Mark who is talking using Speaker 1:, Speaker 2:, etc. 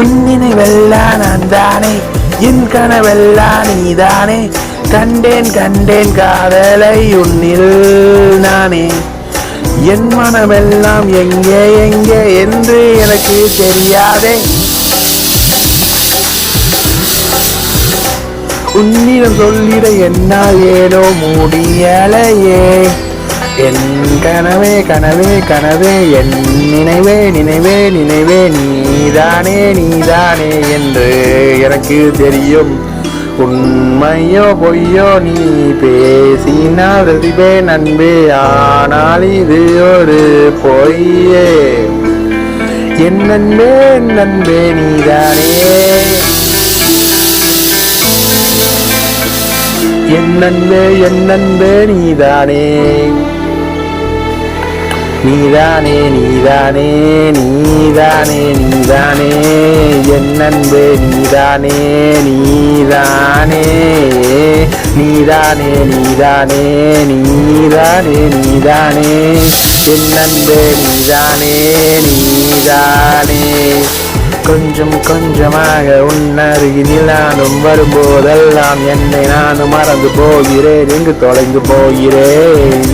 Speaker 1: உன்னினைவெல்லாம் நான் தானே, என் கனவெல்லாம் நீதானே, கண்டேன் கண்டேன் காதலை உன்னில் நானே, என் மனமெல்லாம் எங்கே எங்கே என்று எனக்கு தெரியாதே, உன்னிடம் சொல்லிட என்னால் ஏனோ முடியலையே, என் கனவே கனவே கனவே, என் நினைவே நினைவே நினைவே, நீதானே நீதானே என்று எனக்கு தெரியும், உண்மையோ பொய்யோ நீ பேசினால் ரசிப்பே நண்பே, ஆனால் இது ஒரு பொய்யே, என் நண்பே நண்பே நீதானே, என் நண்பே நீதானே, நீதானே நீதானே நீதானே நீதானே, என் நண்பே நீதானே நீதானே, நீதானே நீதானே நீதானே நீதானே, என் நண்பே நீதானே நீதானே, கொஞ்சம் கொஞ்சமாக உன்னருகினில் நானும் வரும்போதெல்லாம் என்னை நானும் மறந்து போகிறேன், எங்கு தொலைந்து போகிறேன்.